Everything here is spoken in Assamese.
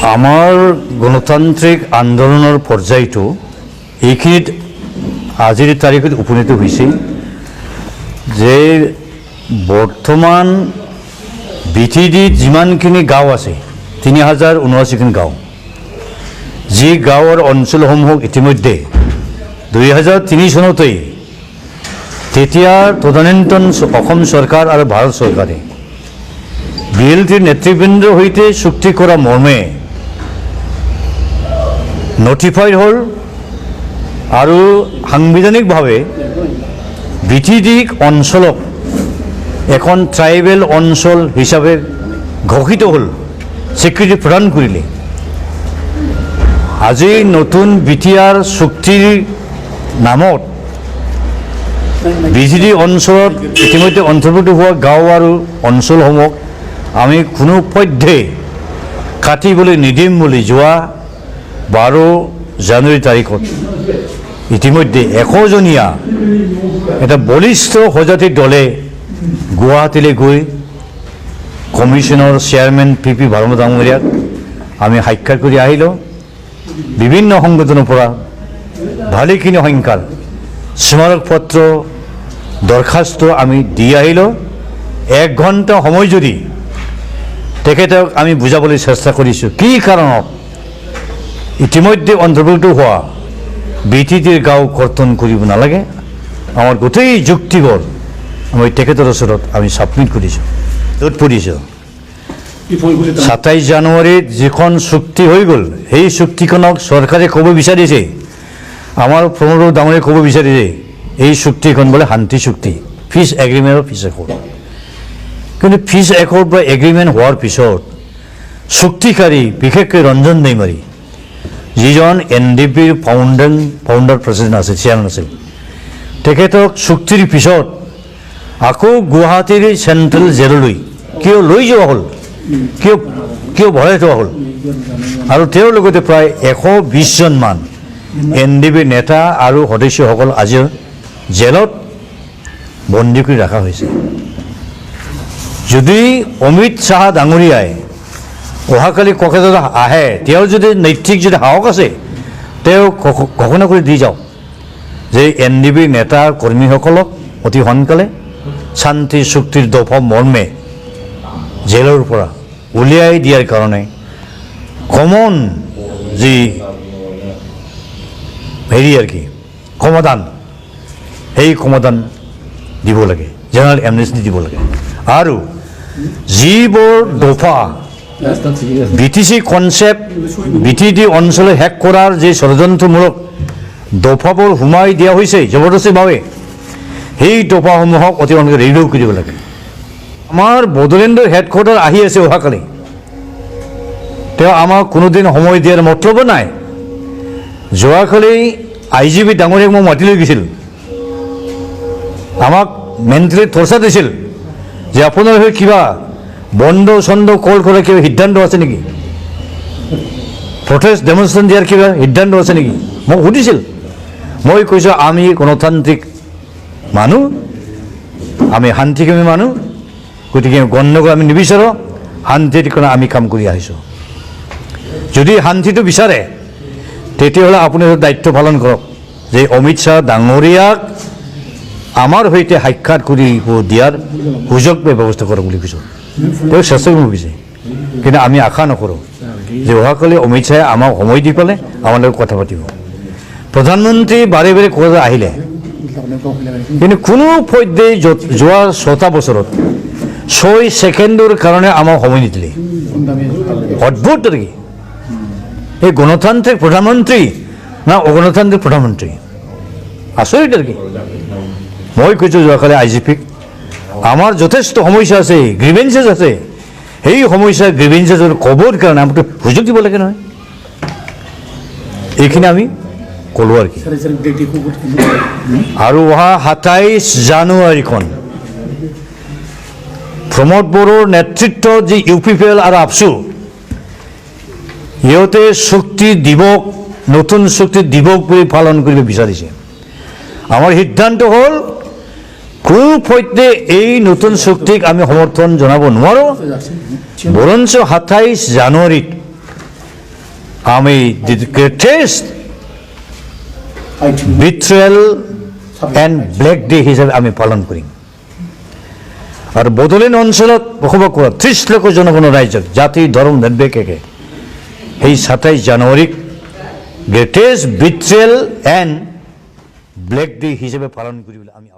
আমাৰ গণতান্ত্ৰিক আন্দোলনৰ পৰ্যায়টো এইখিনিত আজিৰ তাৰিখত উপনীত হৈছে যে বৰ্তমান বিটিডিত যিমানখিনি গাঁও আছে 3079খন গাঁও, যি গাঁৱৰ অঞ্চলসমূহক ইতিমধ্যে 2003 চনতেই তেতিয়াৰ তদানীন্তন অসম চৰকাৰ আৰু ভাৰত চৰকাৰে বিএলটিৰ নেতৃবৃন্দৰ সৈতে চুক্তি কৰা মৰ্মে নটিফাইড হ'ল আৰু সাংবিধানিকভাৱে বিটিডিক অঞ্চলক এখন ট্ৰাইবেল অঞ্চল হিচাপে ঘোষিত হ'ল, স্বীকৃতি প্ৰদান কৰিলে। আজি নতুন বিটিআৰ চুক্তিৰ নামত বিটিডি অঞ্চলত ইতিমধ্যে অন্তৰ্ভুক্ত হোৱা গাঁও আৰু অঞ্চলসমূহক আমি কোনো পধ্যে কাটিবলৈ নিদিম বুলি যোৱা 12 জানুৱাৰী তাৰিখত ইতিমধ্যে 100জনীয়া এটা বলিষ্ঠ সজাতি দলে গুৱাহাটীলৈ গৈ কমিশ্যনৰ চেয়াৰমেন PP ভাৰ্মা ডাঙৰীয়াক আমি সাক্ষাৎ কৰি আহিলোঁ। বিভিন্ন সংগঠনৰ পৰা ভালেখিনি সংখ্যাৰ স্মাৰক পত্ৰ দৰখাস্ত আমি দি আহিলোঁ। 1 ঘণ্টা সময় যদি তেখেতক আমি বুজাবলৈ চেষ্টা কৰিছোঁ কি কাৰণত ইতিমধ্যে অন্তৰ্ভুক্ত হোৱা বিটিডিৰ গাঁও কৰ্তন কৰিব নালাগে। আমাৰ গোটেই যুক্তিবোৰ আমি তেখেতৰ ওচৰত আমি ছাবমিট কৰিছোঁ। য'ত পঢ়িছোঁ 27 জানুৱাৰীত যিখন চুক্তি হৈ গ'ল, সেই চুক্তিখনক চৰকাৰে ক'ব বিচাৰিছে, আমাৰ প্ৰমোদ ডাঙৰীয়ে ক'ব বিচাৰিছে এই চুক্তিখন বোলে শান্তি চুক্তি, peace agreement of peace accord. কিন্তু পিচ একৰ্ড বা এগ্ৰিমেণ্ট হোৱাৰ পিছত চুক্তিকাৰী বিশেষকৈ ৰঞ্জন দৈমাৰী যিজন NDPৰ ফাউণ্ডাৰ প্ৰেচিডেণ্ট আছিল, চেয়াৰমেন আছিল, তেখেতক চুক্তিৰ পিছত আকৌ গুৱাহাটীৰ চেণ্ট্ৰেল জেললৈ কিয় লৈ যোৱা হ'ল, কিয় ভৰাই থোৱা হ'ল, আৰু তেওঁৰ লগতে প্ৰায় 120জনমান NDP নেতা আৰু সদস্যসকল আজি জেলত বন্দী কৰি ৰখা হৈছে। যদি অমিত শ্বাহ ডাঙৰীয়াই অহাকালি ককাজত আহে, তেওঁৰ যদি নৈতিক যদি সাহস আছে, তেওঁ ঘোষণা কৰি দি যাওক যে NDP নেতা কৰ্মীসকলক অতি সোনকালে শান্তি চুক্তিৰ দফা মৰ্মে জেলৰ পৰা উলিয়াই দিয়াৰ কাৰণে কমন যি হেৰি আৰু কি সমাধান, সেই সমাধান দিব লাগে, জেনেৰেল এমনেষ্টি দিব লাগে। আৰু যিবোৰ দফা BTC কনচেপ্ট বিটিডি অঞ্চল শেষ কৰাৰ যি ষড়যন্ত্ৰমূলক দফাবোৰ সোমাই দিয়া হৈছে জবৰদস্তিভাৱে, সেই দফাসমূহক অতি সোনকালে ৰিনিউ কৰিব লাগে। আমাৰ বড়োলেণ্ডৰ হেডকোৱাৰ্টাৰ আহি আছে অহাকালি, তেওঁ আমাক কোনোদিন সময় দিয়াৰ মতলব নাই। যোৱাকালি IGP ডাঙৰীয়াক মোক মাতি লৈ গৈছিল, আমাক মেণ্টেলি টৰ্চাৰ দিছিল যে আপোনাৰ হৈ কিবা বন্ধ চন্দ কল কৰাৰ কিবা সিদ্ধান্ত আছে নেকি, প্ৰটেষ্ট ডেমনষ্ট্ৰেশ্যন দিয়াৰ কিবা সিদ্ধান্ত আছে নেকি মোক সুধিছিল। মই কৈছোঁ আমি গণতান্ত্ৰিক মানুহ, আমি শান্তিকামী মানুহ, গতিকে গণ্ডগোল আমি নিবিচাৰোঁ, শান্তিৰ কাৰণে আমি কাম কৰি আহিছোঁ। যদি শান্তিটো বিচাৰে তেতিয়াহ'লে আপুনি দায়িত্ব পালন কৰক যে অমিত শ্বাহ ডাঙৰীয়াক আমাৰ সৈতে সাক্ষাৎ কৰিব দিয়াৰ সুযোগ ব্যৱস্থা কৰক বুলি কৈছোঁ। তেওঁ চেষ্টা কৰিব বিচাৰে, কিন্তু আমি আশা নকৰোঁ যে অহাকালি অমিত শ্বাহে আমাক সময় দি পেলাই আমাৰ লগত কথা পাতিব। প্ৰধানমন্ত্ৰী বাৰে বাৰে কৈ আহিলে, কিন্তু কোনো পধ্যে যোৱা 6টা বছৰত 6 ছেকেণ্ডৰ কাৰণে আমাক সময় নিদিলে। অদ্ভুত আৰু কি, এই গণতান্ত্ৰিক প্ৰধানমন্ত্ৰী না অগণতান্ত্ৰিক প্ৰধানমন্ত্ৰী, আচৰিত আৰু কি। মই কৈছোঁ যোৱাকালি IGPক আমাৰ যথেষ্ট সমস্যা আছে, গ্ৰিভেঞ্চেছ আছে, সেই সমস্যা গ্ৰিভেঞ্চেছৰ ক'বৰ কাৰণে আমাক সুযোগ দিব লাগে নহয়। এইখিনি আমি ক'লোঁ আৰু কি। আৰু অহা 27 জানুৱাৰীখন প্ৰমোদ বড়োৰ নেতৃত্বত যি UPPL আৰু আপচু, সিহঁতে চুক্তি দিৱস, নতুন চুক্তি দিৱস বুলি পালন কৰিব বিচাৰিছে। আমাৰ সিদ্ধান্ত হ'ল কোনো পধ্যে এই নতুন চুক্তিক আমি সমৰ্থন জনাব নোৱাৰোঁ, বৰঞ্চ 27 জানুৱাৰীত আমি দি গ্ৰেটেষ্ট বিট্ৰেল এণ্ড ব্লেক ডে হিচাপে আমি পালন কৰিম আৰু বড়োলেণ্ড অঞ্চলত বসবাস কৰা 30 লাখ জনগণৰ ৰাইজক জাতি ধৰ্ম নিৰ্বিশেষে সেই 27 জানুৱাৰীক গ্ৰেটেষ্ট বিট্ৰেল এণ্ড ব্লেক ডে হিচাপে পালন কৰিবলৈ আমি